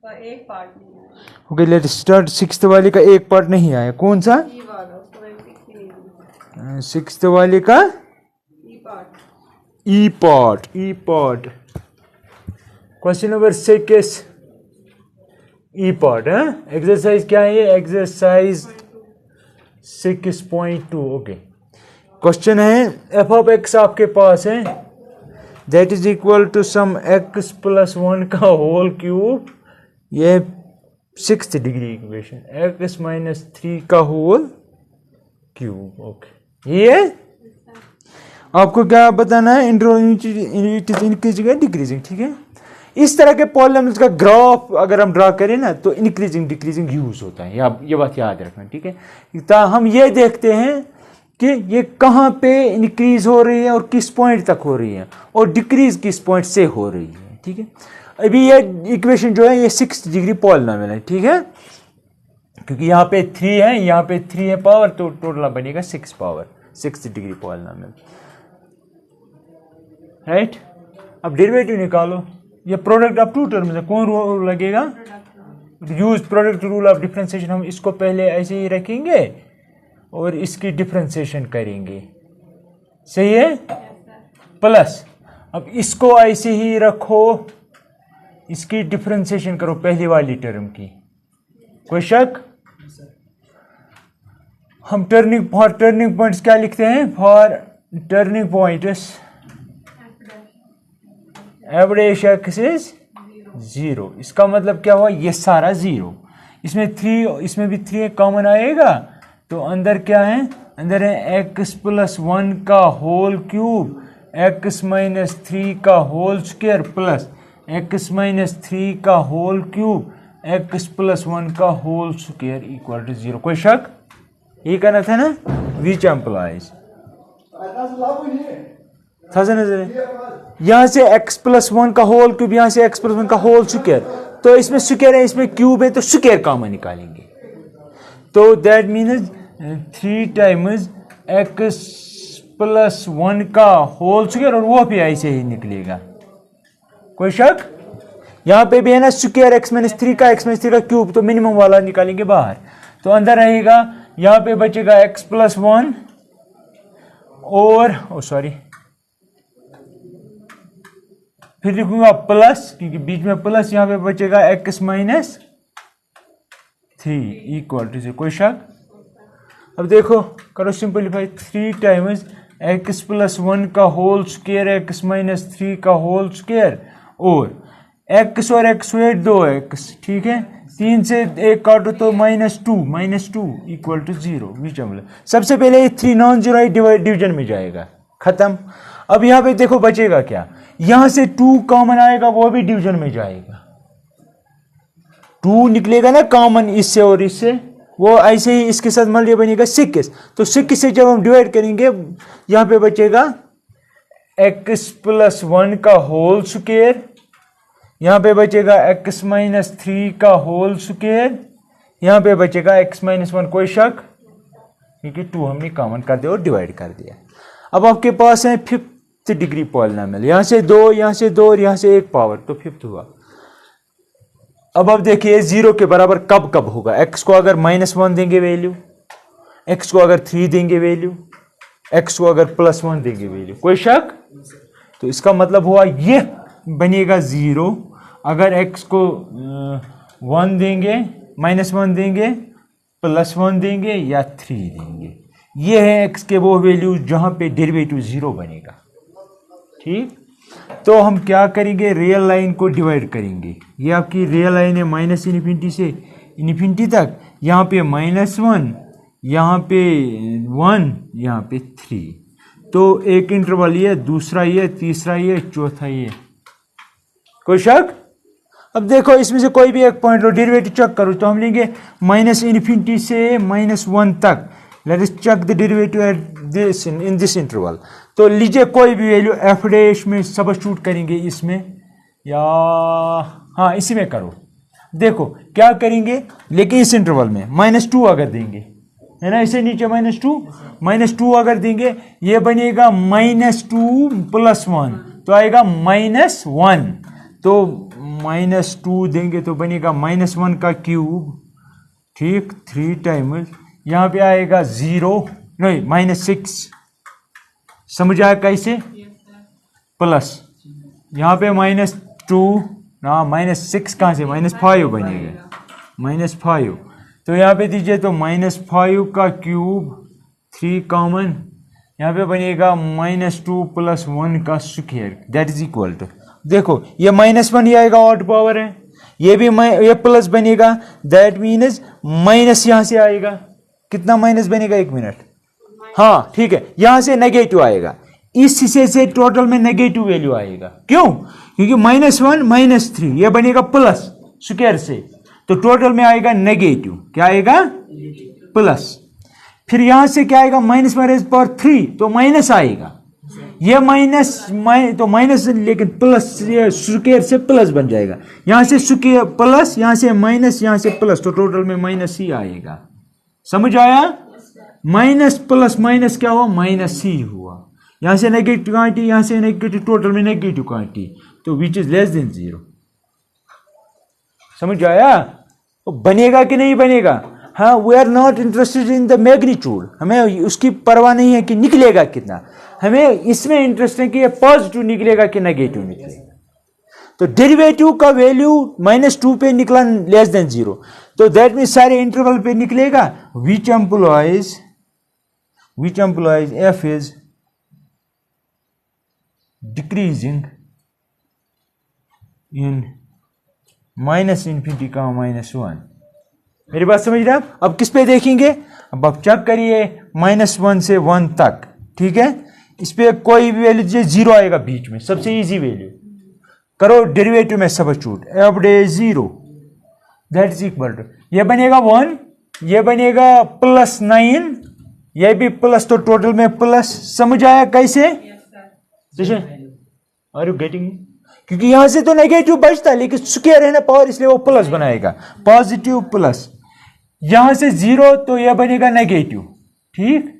का एक पार्ट नहीं आया। Okay let start. सिक्स्थ वाले का एक पार्ट नहीं आया, कौन सा? ई वाला, उसको मैंने लिख ही नहीं दिया। सिक्स्थ वाले का e part. E part, e part. Question number 6 e part है। एक्सरसाइज क्या है ये? एक्सरसाइज 6.2। ओके, क्वेश्चन है एफ ऑफ एक्स आपके पास है, that is equal to some x plus 1 का होल क्यूब। ये 6th degree equation, x minus 3 का होल क्यूब। ओके, ये आपको क्या बताना है? इंक्रीजिंग है डिक्रीजिंग, ठीक है। इस तरह के पॉलिनॉमियल्स का ग्राफ अगर हम ड्रा करें ना तो इंक्रीजिंग डिक्रीजिंग यूज होता है, ये बात याद रखना, ठीक है। तो हम ये देखते हैं कि ये कहाँ पे इंक्रीज हो रही है और किस पॉइंट तक हो रही है, और डिक्रीज किस पॉइंट से हो रही है, ठीक है। अभी ये इक्वेशन जो है ये 6th डिग्री पॉलिनॉमियल है, ठीक है, क्योंकि यहाँ पे 3 है, यहाँ पे 3 है पावर, तो टोटल बनेगा 6 power, 6th degree polynomial, right. अब डेरिवेटिव निकालो। ये प्रोडक्ट ऑफ टू टर्म्स है, कौन रूल लगेगा? Use product rule of differentiation. हम इसको पहले ऐसे ही रखेंगे और इसकी डिफरेंशिएशन करेंगे, सही है, प्लस अब इसको ऐसे ही रखो, इसकी डिफरेंशिएशन करो पहली वाली टर्म की। कोई शक? हम टर्निंग पॉइंट्स क्या लिखते हैं? For turning points F dash x is 0। इसका मतलब क्या हुआ? ये सारा 0, इसमें 3, इसमें भी 3 कॉमन आएगा, तो अंदर क्या है? अंदर है एक्स प्लस 1 का होल क्यूब, एक्स माइनस 3 का whole square, plus x minus 3 का होल क्यूब, एक्स प्लस 1 का होल स्क्वायर इक्वल टू 0। कोई शक? ये करना था ना, विच एम्प्लॉइज था नजर। यहां से x प्लस 1 का होल क्यूब, यहां से x प्लस 1 का होल स्क्वायर, तो इसमें स्क्वायर है, इसमें क्यूब है, तो स्क्वायर कॉमन निकालेंगे, तो that means 3 times x plus 1 का होल स्क्वायर, और वो भी ऐसे ही निकलेगा। कोई शक? यहां पे भी है ना स्क्वायर x माइनस 3 का, x माइनस 3 का क्यूब, तो मिनिमम वाला निकालेंगे बाहर, तो अंदर रहेगा, यहां पे बचेगा x प्लस 1 और सॉरी फिर लिखूंगा प्लस, क्योंकि बीच में प्लस, यहां पे बचेगा x माइनस 3 इक्वल टू 0। कोई शक? अब देखो, करो सिंपलीफाई। 3 टाइम्स x प्लस 1 का होल स्क्वायर, x माइनस 3 का होल स्क्वायर, और x और x हुए 2x, ठीक है, 3 से 1 काटो तो -2 इक्वल टू 0। सबसे पहले ये 3 नॉन जीरो डिवीजन में जाएगा, खत्म। अब यहां पे देखो बचेगा क्या? यहां से 2 कॉमन आएगा, वो भी डिवीजन में जाएगा, 2 निकलेगा ना कॉमन इससे और इससे, वो ऐसे ही इसके साथ मल्टीप्लाई बनेगा 6। तो 6 से जब हम डिवाइड करेंगे, यहां पे बचेगा x प्लस 1 का होल स्क्वायर, यहां पे बचेगा x माइनस 3 का होल स्क्वायर, यहां पे बचेगा x माइनस 1। कोई शक? क्योंकि 2 हमने कॉमन कर दिया और डिवाइड कर दिया। अब आपके पास है 5th डिग्री पॉलिनॉमियल, यहां से 2, यहां से 2 और यहां से 1 पावर, तो 5th हुआ। अब देखिए 0 के बराबर कब कब होगा? x को अगर -1 देंगे वैल्यू, x को अगर 3 देंगे वैल्यू, x को अगर +1 देंगे वैल्यू। कोई शक? तो इसका मतलब हुआ ये बनेगा 0 अगर x को 1 देंगे, -1 देंगे, +1 देंगे या 3 देंगे। ये है x के वो वैल्यू जहां पे डेरिवेटिव 0 बनेगा, ठीक। तो हम क्या करेंगे? रियल लाइन को डिवाइड करेंगे। ये आपकी रियल लाइन है -∞ से इन्फिनिटी तक, यहाँ पे -1, यहाँ पे 1, यहाँ पे 3। तो एक इंटरवल ये, दूसरा ये, तीसरा ये, चौथा ये। कोई शक? अब देखो इसमें से कोई भी एक पॉइंट लो, डेरिवेटिव चेक करो, तो हम लेंगे -∞ से -1 तक। Let us check the derivative at this in this interval. तो लीजिए कोई भी वैल्यू एफ डैश में सबस्टिट्यूट करेंगे इसमें, या हाँ इसी में करो। देखो क्या करेंगे, लेकिन इस इंटरवल में -2 अगर देंगे, है ना, इसे नीचे -2 अगर देंगे, ये बनेगा -2 + 1, तो आएगा -1। तो -2 देंगे तो बनेगा -1 का क्यूब, ठीक, 3 टाइम्स, यहाँ पे आएगा 0 नहीं -6, समझ आया कैसे, प्लस यहाँ पे -2 ना, -6 कहाँ से, -5 बनेगा, -5, तो यहाँ पे दीजिए तो -5 का क्यूब, 3 कॉमन, यहाँ पे बनेगा -2 + 1 का square, that is equal to, देखो ये -1 ही आएगा, ऑड पावर है, ये भी ये प्लस बनेगा, दैट मीन्स माइनस यहाँ से आएगा, कितना माइनस बनेगा, 1 मिनट, हाँ ठीक है, यहां से नेगेटिव आएगा, इस हिस्से से टोटल में नेगेटिव वैल्यू आएगा, क्यों, क्योंकि -1 -3 ये बनेगा प्लस स्क्वायर से, तो टोटल में आएगा नेगेटिव, क्या आएगा, प्लस, फिर यहां से क्या आएगा, -3 तो माइनस आएगा, ये तो माइनस, लेकिन प्लस स्क्वायर से प्लस बन जाएगा, यहां से स्क्वायर प्लस, यहां से माइनस, यहां से प्लस, तो टोटल में माइनस ही आएगा, समझ आया, माइनस प्लस माइनस क्या हुआ, माइनस ही हुआ, यहां से नेगेटिव क्वांटिटी, यहां से नेगेटिव, टोटल में नेगेटिव क्वांटिटी, तो विच इज लेस देन 0, समझ आया, तो बनेगा कि नहीं बनेगा, हाँ, we are not interested in the magnitude, हमें उसकी परवाह नहीं है कि निकलेगा कितना, हमें इसमें इंटरेस्ट है कि ये पॉजिटिव निकलेगा कि नेगेटिव निकलेगा, तो डेरिवेटिव का वैल्यू -2 पे निकला लेस देन 0, तो दैट मीन सारे इंटरवल पे निकलेगा, विच employees f is decreasing in -∞ का -1, मेरी बात समझ रहे हैं आप, अब किस पे देखेंगे, अब आप चेक करिए -1 से 1 तक, ठीक है, इस पे कोई भी वैल्यू दीजिए, 0 आएगा बीच में, सबसे इजी वैल्यू, करो डेरिवेटिव में सब्स्टिट्यूट, f डे 0, दैट इज इक्वल टू, ये बनेगा 1, ये बनेगा +9, ये भी प्लस, तो टोटल में प्लस, समझ आया कैसे, आर यू गेटिंग, क्योंकि यहां से तो नेगेटिव बचता है, लेकिन स्क्वायर है ना पावर, इसलिए वो प्लस बनाएगा, पॉजिटिव प्लस, यहां से 0 तो यह बनेगा नेगेटिव, ठीक,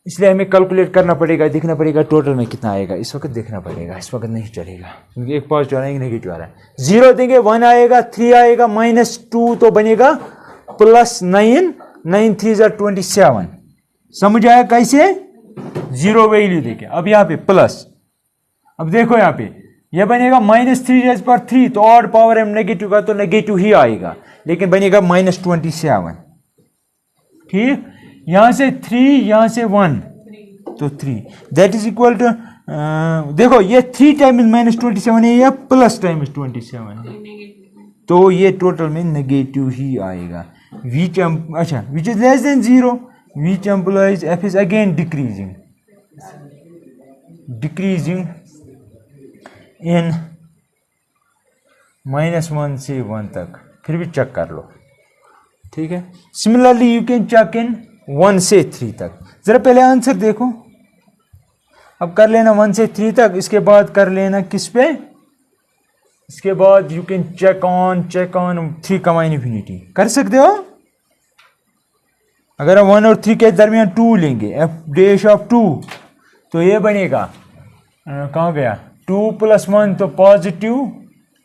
इसलिए हमें कैलकुलेट करना पड़ेगा, देखना पड़ेगा टोटल में कितना आएगा, इस वक्त देखना पड़ेगा, इस वक्त नहीं चलेगा, क्योंकि एक पॉजिटिव आ रहा है, एक नेगेटिव आ रहा है, 0 देंगे 1 आएगा, 3 आएगा, -2 तो बनेगा +9, 9 3 27, समझ आया कैसे, 0 वैल्यू देके, अब यहाँ पे प्लस, अब देखो यहाँ पे ये बनेगा -3 तो ऑड पावर है नेगेटिव का, तो नेगेटिव ही आएगा, लेकिन बनेगा -27, ठीक, यहां से 3, यहां से 1, तो 3, दैट इज इक्वल टू, देखो ये 3 टाइम्स -27 है या प्लस टाइम्स 27 है, तो ये टोटल में नेगेटिव ही आएगा, अच्छा which is less than 0, which employees f is again decreasing in -1 से 1 तक, फिर भी चेक कर लो, ठीक है, similarly you can check in 1 से 3 तक, जरा पहले आंसर देखो, अब कर लेना 1 से 3 तक, इसके बाद कर लेना किस पे, इसके बाद यू कैन चेक ऑन 3 का इन्फिनिटी, कर सकते हो, अगर हम 1 और 3 के दरमियान 2 लेंगे, f'(2), तो ये बनेगा, कहाँ गया, 2 + 1 तो पॉजिटिव,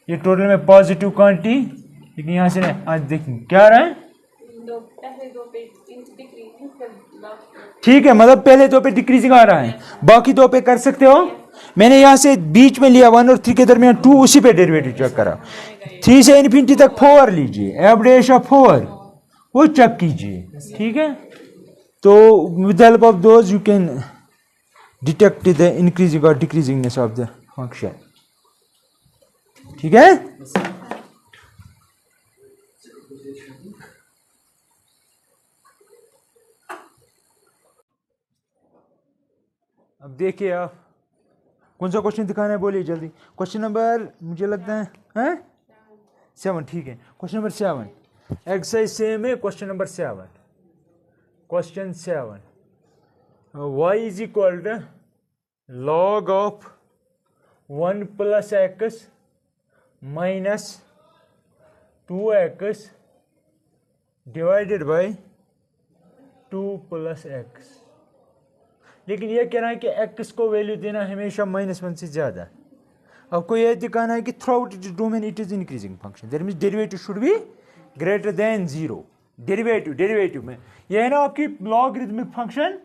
ये टोटल में पॉजिटिव क्वांटिटी, लेकिन यहां से आज देखेंगे क्या रहा है, ठीक है, मतलब पहले 2 पे डिक्रीजिंग आ रहा है, बाकी 2 पे कर सकते हो, मैंने यहां से बीच में लिया 1 और 3 के दरमियान 2, उसी पे डेरिवेटिव चेक करा, 3 से इन्फिनिटी तक 4 लीजिए, f'(4), वो चेक कीजिए, ठीक है, तो with the help of those you can detect the increasing और डिक्रीजिंगनेस ऑफ द फंक्शन, ठीक है, अब देखिए आप कौन सा क्वेश्चन दिखाना है, बोलिए जल्दी, क्वेश्चन नंबर मुझे लगता है 7, ठीक है, क्वेश्चन नंबर 7, एक्सरसाइज सेम है, question number 7, question 7, y is equal to log of 1 + x minus 2x divided by 2 + x, लेकिन ये कह रहा है कि x को वैल्यू देना हमेशा -1 से ज़्यादा, आपको ये दिखाना है कि through out it domain it is increasing function, that means derivative should be greater than 0। Derivative में ये है ना आपकी लॉगरिथमिक फंक्शन।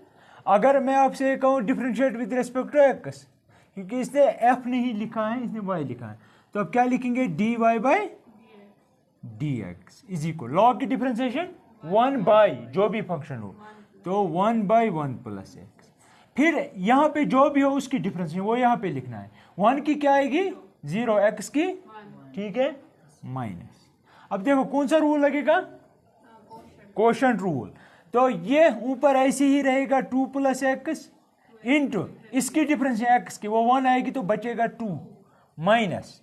अगर मैं आपसे कहूँ differentiate with respect to x, क्योंकि इसने एफ नहीं लिखा है, इसने वाई लिखा है, तो अब क्या लिखेंगे, d y by d x is equal, log की डिफरेंशिएशन 1 बाई जो भी फंक्शन हो, तो 1 बाई 1 प्लस एक्स। फिर यहाँ पे जो भी हो उसकी डिफरेंशिएशन वो यहाँ पे लिखना है। 1 की क्या आएगी 0, एक्स की ठीक है माइनस। अब देखो कौन सा रूल लगेगा, कोशेंट रूल। तो ये ऊपर ऐसे ही रहेगा 2 प्लस एक्स इंटू इसकी डिफरेंस एक्स की, वो 1 आएगी तो बचेगा 2 माइनस,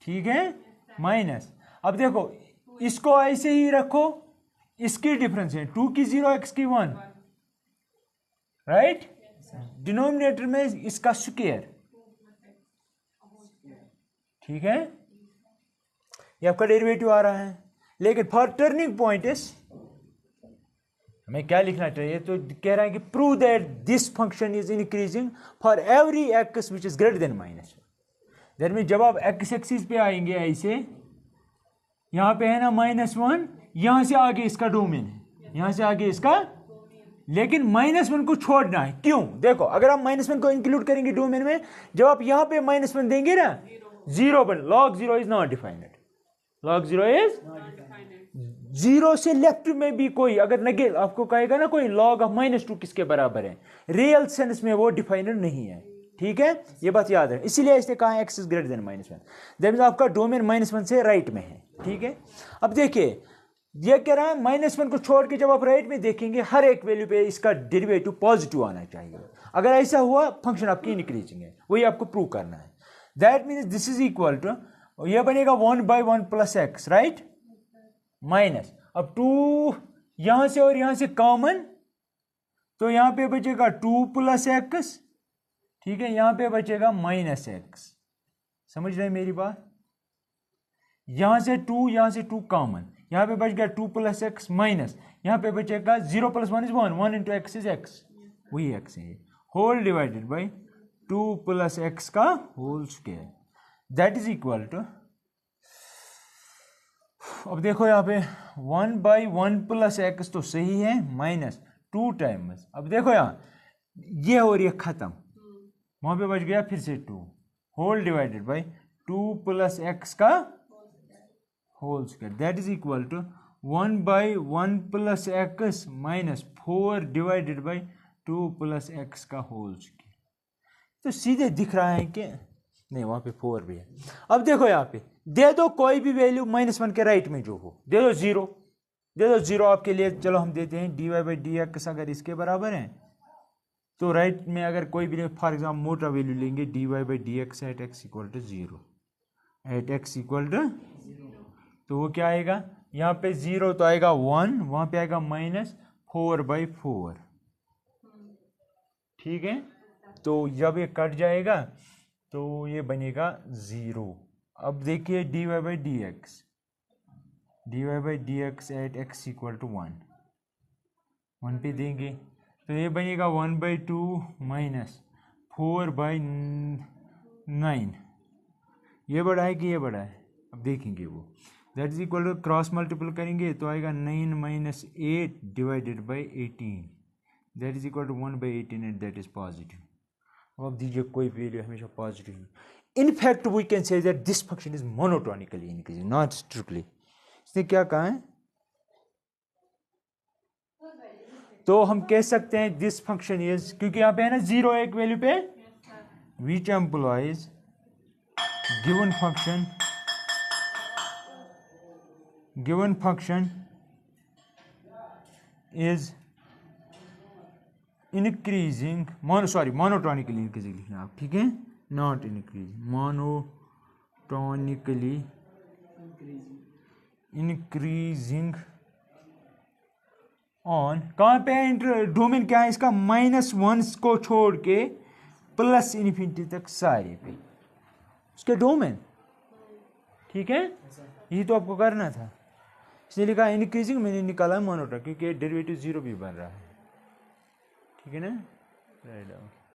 ठीक है माइनस। अब देखो इसको ऐसे ही रखो, इसकी डिफरेंस है 2 की 0 एक्स की 1, राइट। डिनोमिनेटर में इसका स्क्वायर, ठीक है, ये आपका डेरिवेटिव आ रहा है। लेकिन फॉर टर्निंग पॉइंट इज हमें क्या लिखना चाहिए, तो कह रहा है कि prove that this function is increasing for every x which is greater than minus. That mean जब आप एक्स एक्सिस पे आएंगे ऐसे, यहां पे है ना -1, यहां से आगे इसका डोमेन है, यहां से आगे इसका, लेकिन -1 को छोड़ना है। क्यों, देखो अगर आप -1 को इंक्लूड करेंगे डोमेन में, जब आप यहां पे -1 देंगे ना, 0 बन, log 0 is not defined, log 0 is 0 से लेफ्ट में भी कोई अगर नेगेटिव आपको कहेगा ना कोई log ऑफ -2 किसके बराबर है, रियल सेंस में वो डिफाइंड नहीं है, ठीक है, ये बात याद है। इसीलिए इसने कहा x is greater than -1, that means आपका डोमेन -1 से राइट में है, ठीक है। अब देखिए ये कह रहा है -1 को छोड़ के जब आप राइट में देखेंगे हर एक वैल्यू पे इसका डेरिवेटिव पॉजिटिव आना चाहिए। अगर ऐसा हुआ फंक्शन आपकी इंक्रीजिंग है, वही आपको प्रूव करना है। That means this is equal to, ये बनेगा 1 by 1 plus x, right, minus, अब 2 यहां से और यहां से कॉमन, तो यहां पे बचेगा 2 प्लस एक्स, ठीक है, यहां पे बचेगा -x। समझ रहे हैं मेरी बात, यहां से 2 यहां से 2 कॉमन, यहां पे बच गया 2 प्लस एक्स माइनस, यहां पे बचेगा 0 plus 1 is 1 into x is x, वही एक्स है, whole divided by 2 plus x का whole square, that is equal to, अब देखो यहाँ पे 1 बाई 1 प्लस एक्स तो सही है, माइनस 2 टाइम्स, अब देखो यहाँ ये और ये खत्म, वहां पे बच गया फिर से 2, whole divided by 2 plus x का whole square, that is equal to 1 by 1 plus x minus 4 divided by 2 plus x का होल स्क्वायर। तो सीधे दिख रहा है कि नहीं, वहां पे 4 भी है। अब देखो यहाँ पे दे दो कोई भी वैल्यू -1 के राइट में जो हो, दे दो 0, दे दो 0 आपके लिए, चलो हम देते हैं dy बाई डी एक्स अगर इसके बराबर है, तो राइट में अगर कोई भी फॉर एग्जाम्पल मोटा वैल्यू लेंगे dy by d x at x equal to 0, at x equal to, तो वो क्या आएगा, यहाँ पे 0 तो आएगा 1, वहां पे आएगा -4/4, ठीक है। तो जब ये कट जाएगा तो ये बनेगा 0। अब देखिए dy by d x at x equal to 1 पे देंगे तो ये बनेगा 1/2 माइनस 4/9, ये बड़ा है कि ये बड़ा है, अब देखेंगे वो, that is equal to, cross multiple करेंगे तो आएगा 9 minus 8 divided by 18, that is equal to 1/18 and that is positive. अब दीजिए कोई वैल्यू हमेशा positive. In fact we can say that this function is monotonically increasing, not strictly. इसने क्या कहा है, तो हम कह सकते हैं दिस फंक्शन इज, क्योंकि यहाँ पे है ना 0 एक वैल्यू पे, which implies given function is increasing, monotonically increasing लिखना आप, ठीक है, not increasing, monotonically increasing on, कहाँ पे है डोमेन, क्या है इसका, -1 को छोड़ के प्लस इन्फिनिटी तक सारे पे उसके डोमेन, ठीक है, यही तो आपको करना था। इसने लिखा इंक्रीजिंग, मैंने निकाला मोनोटोनिक क्योंकि डेरिवेटिव 0 भी बन रहा है, ठीक है ना, राइट।